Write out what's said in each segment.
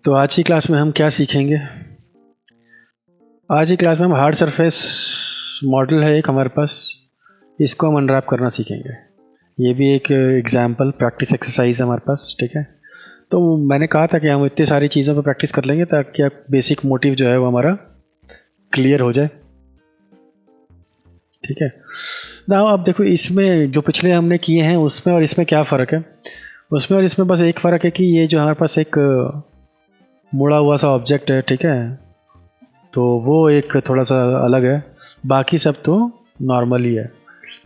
तो आज की क्लास में हम क्या सीखेंगे? आज की क्लास में हम हार्ड सरफेस मॉडल है एक हमारे पास, इसको हम अनरैप करना सीखेंगे। ये भी एक एग्जाम्पल प्रैक्टिस एक्सरसाइज है हमारे पास, ठीक है। तो मैंने कहा था कि हम इतनी सारी चीज़ों पर प्रैक्टिस कर लेंगे ताकि आप बेसिक मोटिव जो है वो हमारा क्लियर हो जाए, ठीक है ना। अब देखो, इसमें जो पिछले हमने किए हैं उसमें और इसमें क्या फ़र्क है? उसमें और इसमें बस एक फ़र्क है कि ये जो हमारे पास एक मुड़ा हुआ सा ऑब्जेक्ट है, ठीक है, तो वो एक थोड़ा सा अलग है, बाकी सब तो नॉर्मल ही है।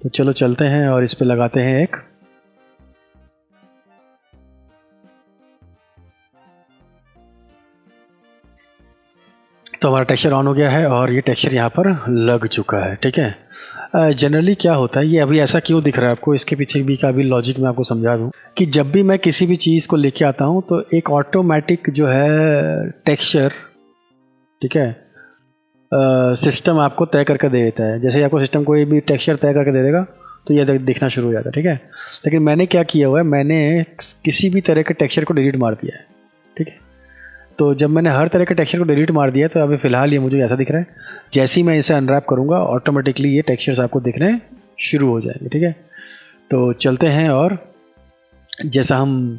तो चलो चलते हैं और इस पे लगाते हैं एक तो हमारा टेक्सचर ऑन हो गया है और ये टेक्सचर यहाँ पर लग चुका है, ठीक है। जनरली क्या होता है, ये अभी ऐसा क्यों दिख रहा है आपको, इसके पीछे भी का भी लॉजिक मैं आपको समझा दूँ कि जब भी मैं किसी भी चीज़ को लेके आता हूँ तो एक ऑटोमेटिक जो है टेक्सचर, ठीक है, सिस्टम आपको तय करके दे देता है। जैसे आपको सिस्टम कोई भी टेक्सचर तय करके दे देगा तो ये दिखना शुरू हो जाता है, ठीक है। लेकिन मैंने क्या किया हुआ है, मैंने किसी भी तरह के टेक्सचर को डिलीट मार दिया है, ठीक है। तो जब मैंने हर तरह के टेक्सचर को डिलीट मार दिया तो अभी फ़िलहाल ये मुझे ऐसा दिख रहा है। जैसे ही मैं इसे अनरैप करूँगा ऑटोमेटिकली ये टेक्सचर्स आपको दिखने शुरू हो जाएंगे, ठीक है। तो चलते हैं और जैसा हम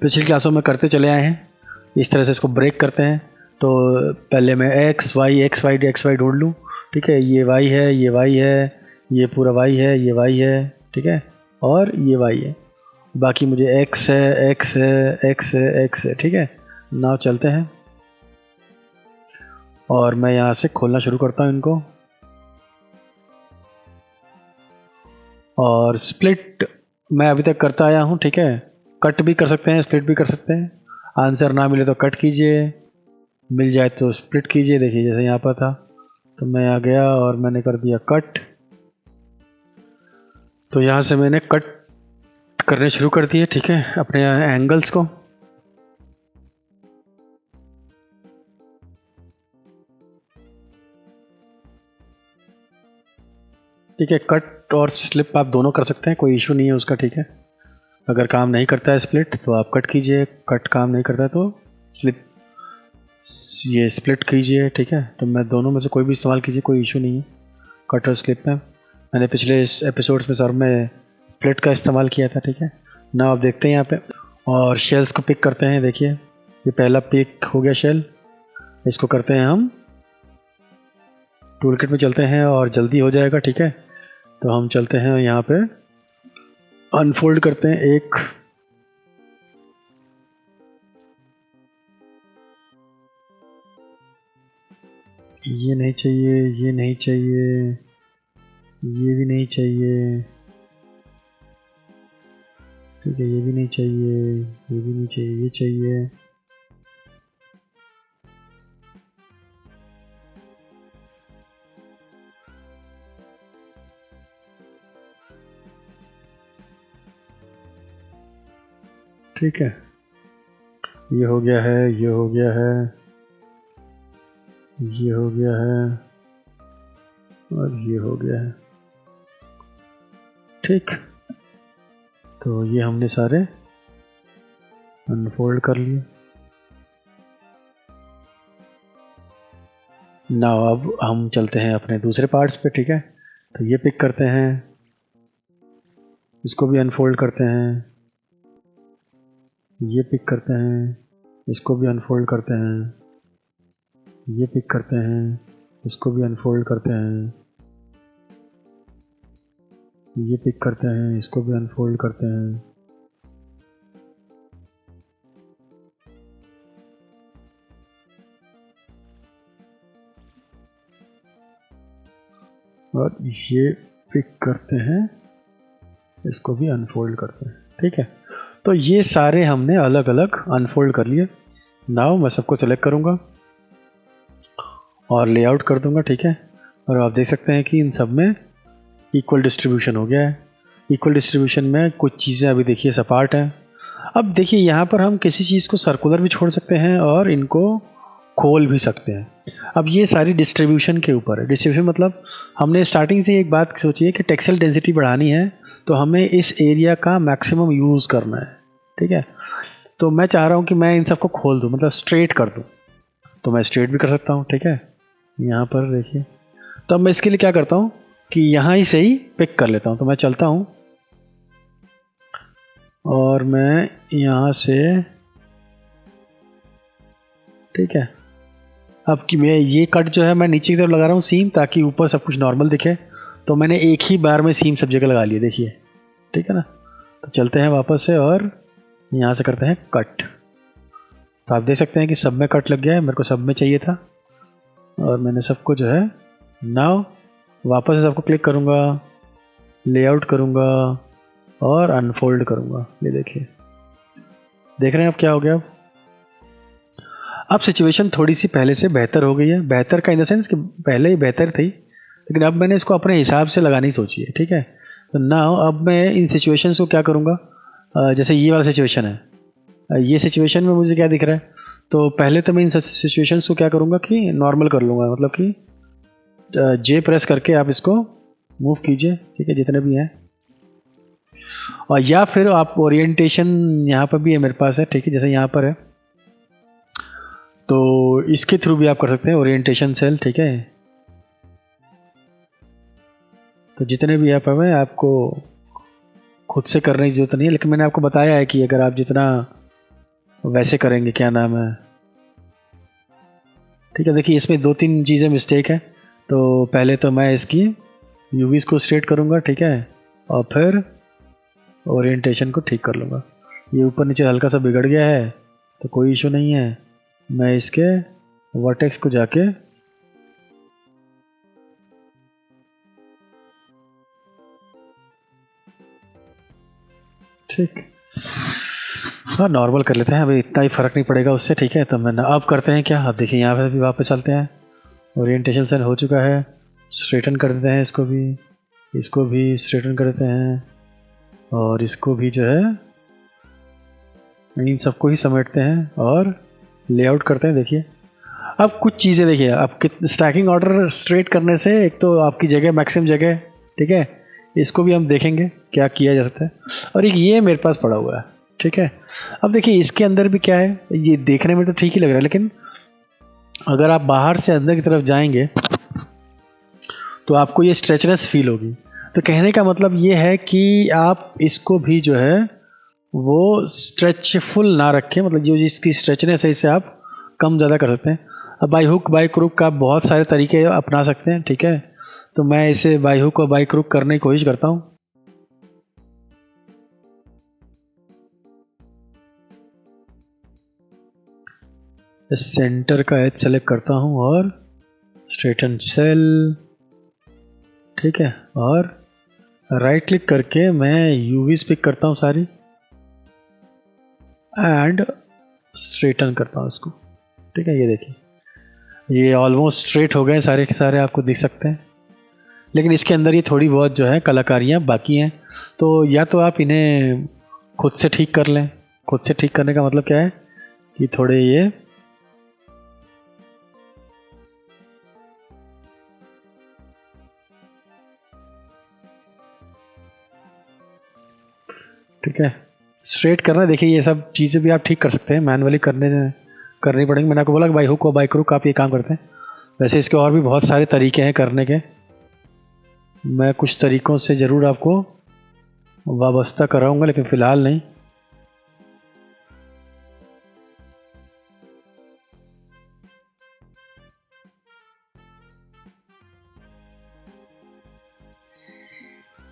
पिछली क्लासों में करते चले आए हैं इस तरह से इसको ब्रेक करते हैं। तो पहले मैं एक्स वाई ढूंढ लूँ, ठीक है। ये वाई है, ये वाई है, ये पूरा वाई है, ये वाई है, ठीक है, और ये वाई है। बाकी मुझे एक्स है, एक्स है, एक्स है, एक्स है, ठीक है। नाउ चलते हैं और मैं यहाँ से खोलना शुरू करता हूँ इनको, और स्प्लिट मैं अभी तक करता आया हूँ, ठीक है। कट भी कर सकते हैं, स्प्लिट भी कर सकते हैं। आंसर ना मिले तो कट कीजिए, मिल जाए तो स्प्लिट कीजिए। देखिए जैसे यहाँ पर था तो मैं आ गया और मैंने कर दिया कट। तो यहाँ से मैंने कट करने शुरू कर दिए, ठीक है, अपने एंगल्स को। ठीक है, कट और स्लिप आप दोनों कर सकते हैं, कोई इशू नहीं है उसका, ठीक है। अगर काम नहीं करता है स्प्लिट तो आप कट कीजिए, कट काम नहीं करता है तो स्लिप ये स्प्लिट कीजिए, ठीक है। तो मैं दोनों में से कोई भी इस्तेमाल कीजिए, कोई इशू नहीं है कट और स्लिप में। मैंने पिछले एपिसोड्स में सर में स्प्लिट का इस्तेमाल किया था, ठीक है ना। आप देखते हैं यहाँ पे और शेल्स को पिक करते हैं। देखिए ये पहला पिक हो गया शेल, इसको करते हैं हम टूल किट में चलते हैं और जल्दी हो जाएगा, ठीक है। तो हम चलते हैं यहाँ पे अनफोल्ड करते हैं एक, ये नहीं चाहिए, ये नहीं चाहिए, ये भी नहीं चाहिए, ठीक है, ये भी नहीं चाहिए, ये भी नहीं चाहिए, ये चाहिए। ठीक है, ये हो गया है, ये हो गया है, ये हो गया है और ये हो गया है, ठीक। तो ये हमने सारे अनफोल्ड कर लिए। नाउ अब हम चलते हैं अपने दूसरे पार्ट्स पे, ठीक है। तो ये पिक करते हैं, इसको भी अनफोल्ड करते हैं, ये पिक करते हैं, इसको भी अनफोल्ड करते हैं, ये पिक करते हैं, इसको भी अनफोल्ड करते हैं, ये पिक करते हैं, इसको भी अनफोल्ड करते हैं, और ये पिक करते हैं, इसको भी अनफोल्ड करते हैं, ठीक है। तो ये सारे हमने अलग अलग अनफोल्ड कर लिए। नाउ मैं सबको सेलेक्ट करूँगा और लेआउट कर दूंगा, ठीक है। और आप देख सकते हैं कि इन सब में इक्वल डिस्ट्रीब्यूशन हो गया है। इक्वल डिस्ट्रीब्यूशन में कुछ चीज़ें अभी देखिए सपाट हैं। अब देखिए यहाँ पर हम किसी चीज़ को सर्कुलर भी छोड़ सकते हैं और इनको खोल भी सकते हैं। अब ये सारी डिस्ट्रीब्यूशन के ऊपर है। डिस्ट्रीब्यूशन मतलब हमने स्टार्टिंग से एक बात सोची है कि टेक्सटाइल डेंसिटी बढ़ानी है तो हमें इस एरिया का मैक्सिमम यूज़ करना है, ठीक है। तो मैं चाह रहा हूँ कि मैं इन सबको खोल दूँ, मतलब स्ट्रेट कर दूँ, तो मैं स्ट्रेट भी कर सकता हूँ, ठीक है। यहाँ पर देखिए, तो अब मैं इसके लिए क्या करता हूँ कि यहाँ ही से ही पिक कर लेता हूँ। तो मैं चलता हूँ और मैं यहाँ से, ठीक है, अब कि मैं ये कट जो है मैं नीचे की तरफ लगा रहा हूँ सीम, ताकि ऊपर सब कुछ नॉर्मल दिखे। तो मैंने एक ही बार में सीम सब जगह लगा लिए, देखिए, ठीक है ना। तो चलते हैं वापस से और यहाँ से करते हैं कट। तो आप देख सकते हैं कि सब में कट लग गया है, मेरे को सब में चाहिए था। और मैंने सबको जो है नाउ वापस से सबको क्लिक करूँगा, लेआउट करूँगा और अनफोल्ड करूँगा। ये देखिए, देख रहे हैं अब क्या हो गया। अब सिचुएशन थोड़ी सी पहले से बेहतर हो गई है। बेहतर का इन द सेंस कि पहले ही बेहतर थी, लेकिन अब मैंने इसको अपने हिसाब से लगानी सोची है, ठीक है। तो नाउ अब मैं इन सिचुएशंस को क्या करूँगा, जैसे ये वाला सिचुएशन है, ये सिचुएशन में मुझे क्या दिख रहा है, तो पहले तो मैं इन सिचुएशंस को क्या करूँगा कि नॉर्मल कर लूँगा, मतलब कि जे प्रेस करके आप इसको मूव कीजिए, ठीक है, जितने भी हैं। और या फिर आप ओरिएंटेशन यहाँ पर भी है मेरे पास है, ठीक है, जैसे यहाँ पर है, तो इसके थ्रू भी आप कर सकते हैं ओरिएंटेशन सेल, ठीक है। तो जितने भी आप हमें आपको खुद से करने की जरूरत नहीं है, लेकिन मैंने आपको बताया है कि अगर आप जितना वैसे करेंगे, क्या नाम है, ठीक है। देखिए, इसमें 2-3 चीज़ें मिस्टेक है। तो पहले तो मैं इसकी यूवीज को स्ट्रेट करूँगा, ठीक है, और फिर ओरिएंटेशन को ठीक कर लूँगा। ये ऊपर नीचे हल्का सा बिगड़ गया है तो कोई इशू नहीं है, मैं इसके वर्टेक्स को जाके ठीक, हाँ, नॉर्मल कर लेते हैं, अभी इतना ही फ़र्क नहीं पड़ेगा उससे, ठीक है। तो मैंने अब करते हैं क्या, अब देखिए यहाँ पे भी वापस चलते हैं, ओरिएंटेशन सेल हो चुका है, स्ट्रेटन कर देते हैं, इसको भी स्ट्रेटन कर देते हैं, और इसको भी जो है इन सबको ही समेटते हैं और लेआउट करते हैं। देखिए, अब कुछ चीज़ें देखिए, अब स्टैकिंग ऑर्डर स्ट्रेट करने से एक तो आपकी जगह मैक्सिमम जगह, ठीक है, इसको भी हम देखेंगे क्या किया जा सकता है। और एक ये मेरे पास पड़ा हुआ है, ठीक है। अब देखिए, इसके अंदर भी क्या है, ये देखने में तो ठीक ही लग रहा है, लेकिन अगर आप बाहर से अंदर की तरफ जाएंगे तो आपको ये स्ट्रेचनेस फील होगी। तो कहने का मतलब ये है कि आप इसको भी जो है वो स्ट्रेचफुल ना रखें, मतलब जो जिसकी स्ट्रेचनेस है इसे आप कम ज़्यादा कर सकते हैं। अब बाई हुक बाई क्रूक का आप बहुत सारे तरीके अपना सकते हैं, ठीक है। तो मैं इसे बाई हुक और बाई क्रूक करने की कोशिश करता हूँ। सेंटर का एज सेलेक्ट करता हूँ और स्ट्रेटन सेल, ठीक है, और राइट क्लिक करके मैं यूवीज पिक करता हूँ सारी एंड स्ट्रेटन करता हूँ इसको, ठीक है। ये देखिए, ये ऑलमोस्ट स्ट्रेट हो गए सारे के सारे, आपको दिख सकते हैं। लेकिन इसके अंदर ये थोड़ी बहुत जो है कलाकारियाँ बाकी हैं, तो या तो आप इन्हें खुद से ठीक कर लें। खुद से ठीक करने का मतलब क्या है कि थोड़े ये ठीक है, स्ट्रेट करना। देखिए, ये सब चीज़ें भी आप ठीक कर सकते हैं, मैनुअली करनी पड़ेंगी। मैंने आपको बोला कि बाई हुक और बाई क्रूक आप ये काम करते हैं। वैसे इसके और भी बहुत सारे तरीके हैं करने के, मैं कुछ तरीकों से ज़रूर आपको वाबस्ता कराऊंगा, लेकिन फ़िलहाल नहीं।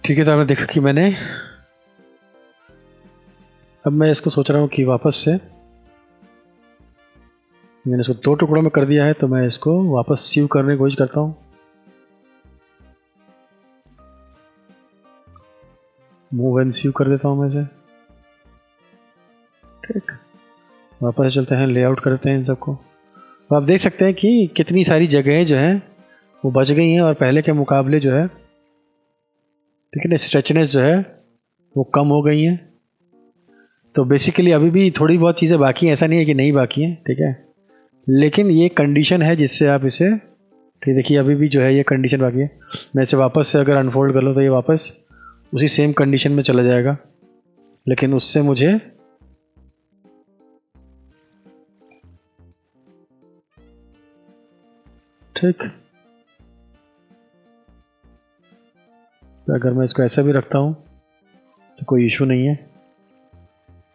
ठीक है, तो आपने देखा कि अब मैं इसको सोच रहा हूँ कि वापस से मैंने इसको 2 टुकड़ों में कर दिया है, तो मैं इसको वापस सीव करने की कोशिश करता हूँ। मूव एंड सीव कर देता हूँ मैं इसे, ठीक। वापस चलते हैं, लेआउट करते हैं इन सबको। तो आप देख सकते हैं कि कितनी सारी जगहें जो हैं वो बच गई हैं और पहले के मुकाबले जो है, ठीक है ना, स्ट्रेचनेस जो है वो कम हो गई हैं। तो बेसिकली अभी भी थोड़ी बहुत चीज़ें बाकी हैं, ऐसा नहीं है कि नहीं बाकी हैं, ठीक है। लेकिन ये कंडीशन है जिससे आप इसे, ठीक देखिए अभी भी जो है ये कंडीशन बाकी है। मैं इसे वापस से अगर अनफोल्ड कर लूँ तो ये वापस उसी सेम कंडीशन में चला जाएगा, लेकिन उससे मुझे ठीक, तो अगर मैं इसको ऐसा भी रखता हूँ तो कोई इशू नहीं है।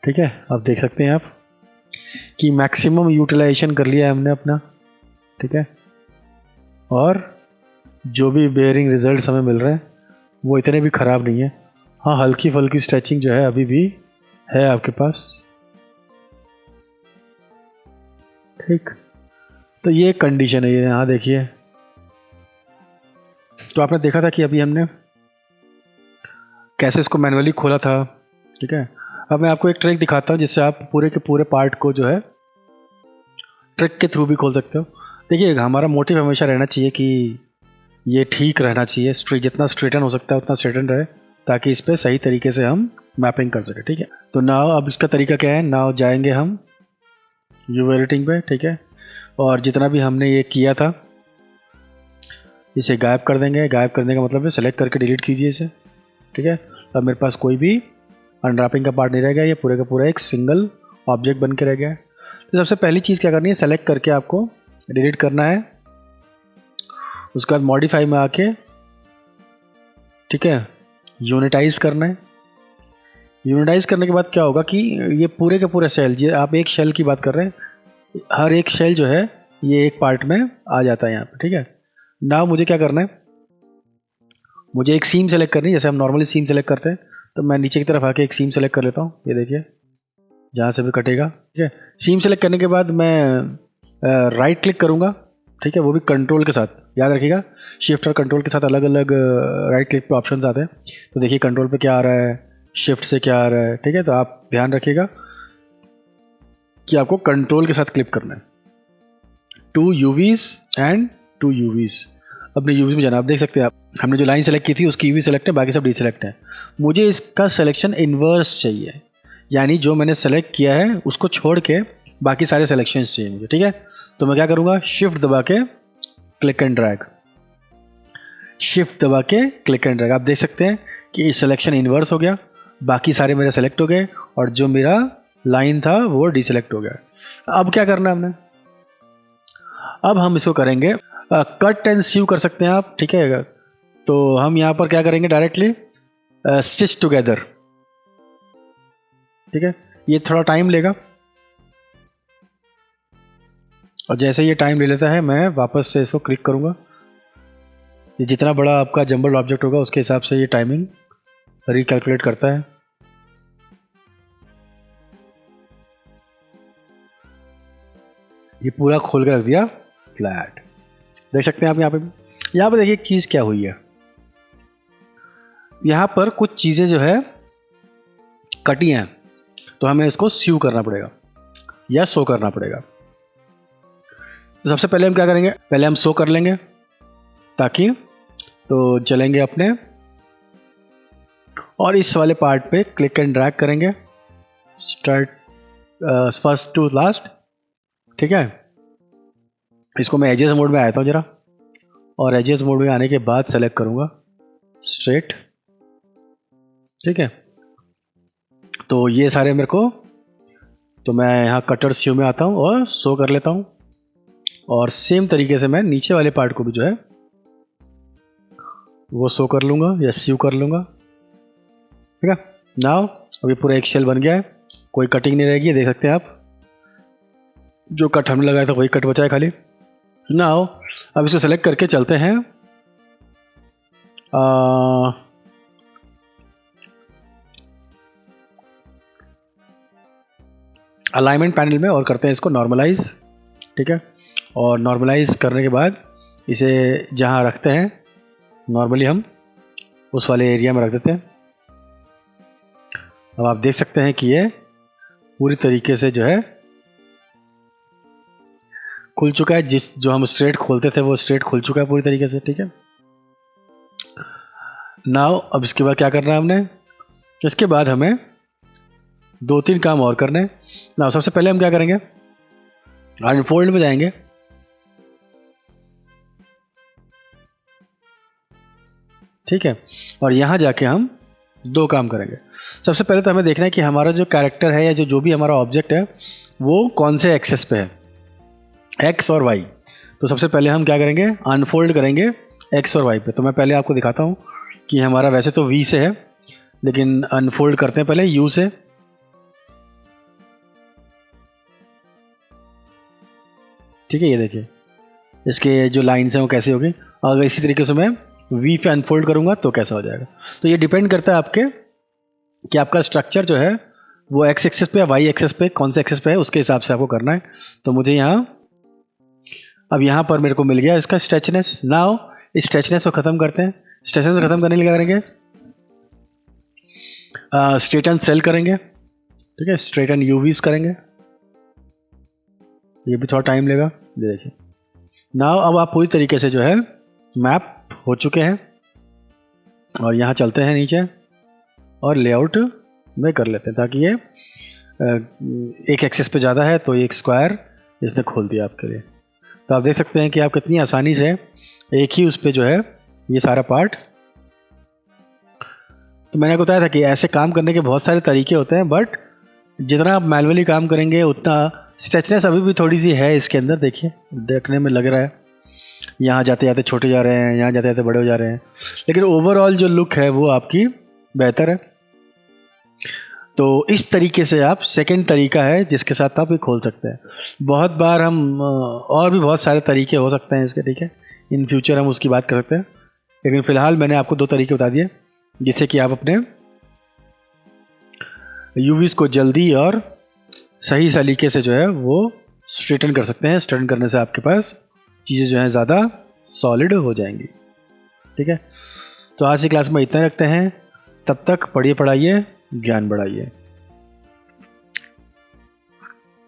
ठीक है, आप देख सकते हैं आप कि मैक्सिमम यूटिलाइजेशन कर लिया है हमने अपना। ठीक है, और जो भी बेयरिंग रिजल्ट्स हमें मिल रहे हैं वो इतने भी ख़राब नहीं है। हाँ, हल्की फुल्की स्ट्रेचिंग जो है अभी भी है आपके पास। ठीक, तो ये कंडीशन है, ये यहाँ देखिए। तो आपने देखा था कि अभी हमने कैसे इसको मैनुअली खोला था। ठीक है, अब मैं आपको एक ट्रिक दिखाता हूँ जिससे आप पूरे के पूरे पार्ट को जो है ट्रिक के थ्रू भी खोल सकते हो। देखिए, हमारा मोटिव हमेशा रहना चाहिए कि ये ठीक रहना चाहिए, स्ट्रेट जितना स्ट्रेटन हो सकता है उतना स्ट्रेटन रहे, ताकि इस पर सही तरीके से हम मैपिंग कर सकें। ठीक है, तो नाउ अब इसका तरीका क्या है, नाउ जाएंगे हम यूवी एडिटिंग पे। ठीक है, और जितना भी हमने ये किया था इसे गायब कर देंगे। गायब करने का मतलब है सेलेक्ट करके डिलीट कीजिए इसे। ठीक है, अब मेरे पास कोई भी अनरैपिंग का पार्ट नहीं रह गया, ये पूरे का पूरा एक सिंगल ऑब्जेक्ट बन के रह गया है। तो सबसे पहली चीज़ क्या करनी है, सेलेक्ट करके आपको डिलीट करना है। उसके बाद मॉडिफाई में आके, ठीक है, यूनिटाइज करना है। यूनिटाइज करने के बाद क्या होगा कि ये पूरे के पूरे सेल, ये आप एक शेल की बात कर रहे हैं, हर एक शेल जो है ये एक पार्ट में आ जाता है यहाँ पे। ठीक है, नाउ मुझे क्या करना है, मुझे एक सीम सेलेक्ट करनी है, जैसे हम नॉर्मली सीम सेलेक्ट करते हैं। तो मैं नीचे की तरफ आके एक सीम सेलेक्ट कर लेता हूँ, ये देखिए जहाँ से भी कटेगा। ठीक है, सीम सेलेक्ट करने के बाद मैं राइट क्लिक करूँगा। ठीक है, वो भी कंट्रोल के साथ, याद रखिएगा शिफ्ट और कंट्रोल के साथ अलग अलग राइट क्लिक पे ऑप्शंस आते हैं। तो देखिए कंट्रोल पे क्या आ रहा है, शिफ्ट से क्या आ रहा है। ठीक है, तो आप ध्यान रखिएगा कि आपको कंट्रोल के साथ क्लिक करना है। 2 UVs एंड 2 UVs, अपने यूवीज में जाना। आप देख सकते हैं, आप हमने जो लाइन सेलेक्ट की थी उसकी यूवी सेलेक्ट है, बाकी सब डी सेलेक्ट है। मुझे इसका सिलेक्शन इन्वर्स चाहिए, यानी जो मैंने सेलेक्ट किया है उसको छोड़ के बाकी सारे सिलेक्शंस चाहिए मुझे। ठीक है, तो मैं क्या करूँगा, शिफ्ट दबा के क्लिक एंड ड्रैग, शिफ्ट दबा के क्लिक एंड ड्रैग। आप देख सकते हैं कि सिलेक्शन इन्वर्स हो गया, बाकी सारे मेरे सेलेक्ट हो गए और जो मेरा लाइन था वो डी सेलेक्ट हो गया। अब क्या करना है हमने, अब हम इसको करेंगे कट एंड सीव कर सकते हैं आप। ठीक है, तो हम यहाँ पर क्या करेंगे, डायरेक्टली स्टिच टुगेदर। ठीक है, ये थोड़ा टाइम लेगा और जैसे ये टाइम ले लेता है मैं वापस से इसको क्लिक करूँगा। ये जितना बड़ा आपका जंबल ऑब्जेक्ट होगा उसके हिसाब से ये टाइमिंग रिकैलकुलेट करता है। ये पूरा खोल कर रख दिया फ्लैट, देख सकते हैं आप यहाँ पे। यहाँ पे देखिए एक चीज़ क्या हुई है, यहाँ पर कुछ चीज़ें जो है कटी हैं, तो हमें इसको सीव करना पड़ेगा या शो करना पड़ेगा। तो सबसे पहले हम क्या करेंगे, पहले हम शो कर लेंगे ताकि, तो चलेंगे अपने और इस वाले पार्ट पे क्लिक एंड ड्रैग करेंगे, स्टार्ट फर्स्ट टू लास्ट। ठीक है, इसको मैं एजेस मोड में आया था जरा, और एजेस मोड में आने के बाद सेलेक्ट करूँगा स्ट्रेट। ठीक है, तो ये सारे मेरे को, तो मैं यहाँ कटर सीव में आता हूँ और शो कर लेता हूँ, और सेम तरीके से मैं नीचे वाले पार्ट को भी जो है वो शो कर लूँगा या सीव कर लूँगा। ठीक है, नाउ अभी पूरा एक शेल बन गया है, कोई कटिंग नहीं रहेगी, देख सकते हैं आप। जो कट हमने लगाया था वही कट बचा है खाली। नाउ अब इसको सेलेक्ट करके चलते हैं अलाइनमेंट पैनल में और करते हैं इसको नॉर्मलाइज। ठीक है, और नॉर्मलाइज करने के बाद इसे जहाँ रखते हैं नॉर्मली हम उस वाले एरिया में रख देते हैं। अब आप देख सकते हैं कि ये पूरी तरीके से जो है खुल चुका है, जो हम स्ट्रेट खोलते थे वो स्ट्रेट खुल चुका है पूरी तरीके से। ठीक है, नाउ अब इसके बाद क्या करना है हमने, इसके बाद हमें 2-3 काम और करने हैं। नाउ सबसे पहले हम क्या करेंगे, अनफोल्ड में जाएंगे, ठीक है, और यहाँ जाके हम दो काम करेंगे। सबसे पहले तो हमें देखना है कि हमारा जो कैरेक्टर है या जो भी हमारा ऑब्जेक्ट है वो कौन से एक्सेस पे है, एक्स और वाई। तो सबसे पहले हम क्या करेंगे, अनफोल्ड करेंगे एक्स और वाई पे। तो मैं पहले आपको दिखाता हूँ कि हमारा वैसे तो वी से है, लेकिन अनफोल्ड करते हैं पहले यू से। ठीक है, ये देखिए इसके जो लाइन्स हैं वो कैसी होगी। अगर इसी तरीके से मैं वी पे अनफोल्ड करूँगा तो कैसा हो जाएगा। तो ये डिपेंड करता है आपके कि आपका स्ट्रक्चर जो है वो एक्स एक्सेस पे या वाई एक्सेस पे, कौन से एक्सेस पे है उसके हिसाब से आपको करना है। तो मुझे अब यहाँ पर मेरे को मिल गया इसका स्ट्रेचनेस। नाउ इस स्ट्रेचनेस को ख़त्म करते हैं। स्ट्रेचनेस को ख़त्म करने के लिए क्या करेंगे, स्ट्रेटन सेल करेंगे, ठीक है, स्ट्रेटन यूवीज करेंगे। ये भी थोड़ा टाइम लेगा, ये देखिए। नाउ अब आप पूरी तरीके से जो है मैप हो चुके हैं, और यहाँ चलते हैं नीचे और लेआउट में कर लेते हैं, ताकि ये एक एक्सेस पे ज़्यादा है तो एक स्क्वायर इसने खोल दिया आपके लिए। तो आप देख सकते हैं कि आप कितनी आसानी से एक ही उस पर जो है ये सारा पार्ट। तो मैंने आपको बताया था कि ऐसे काम करने के बहुत सारे तरीके होते हैं, बट जितना आप मैनुअली काम करेंगे उतना स्ट्रेचनेस अभी भी थोड़ी सी है इसके अंदर। देखिए, देखने में लग रहा है यहाँ जाते जाते छोटे जा रहे हैं, यहाँ जाते जाते बड़े हो जा रहे हैं, लेकिन ओवरऑल जो लुक है वो आपकी बेहतर है। तो इस तरीके से आप सेकंड तरीका है जिसके साथ आप ये खोल सकते हैं। बहुत बार हम और भी बहुत सारे तरीके हो सकते हैं इसके, ठीक है, इन फ्यूचर हम उसकी बात कर सकते हैं, लेकिन फ़िलहाल मैंने आपको दो तरीके बता दिए जिससे कि आप अपने यूवीज़ को जल्दी और सही तरीके से जो है वो स्ट्रेटन कर सकते हैं। स्ट्रेटन करने से आपके पास चीज़ें जो हैं ज़्यादा सॉलिड हो जाएंगी, ठीक है। तो आज की क्लास में इतना रखते हैं, तब तक पढ़िए, पढ़ाइए, ज्ञान बढ़ाइए।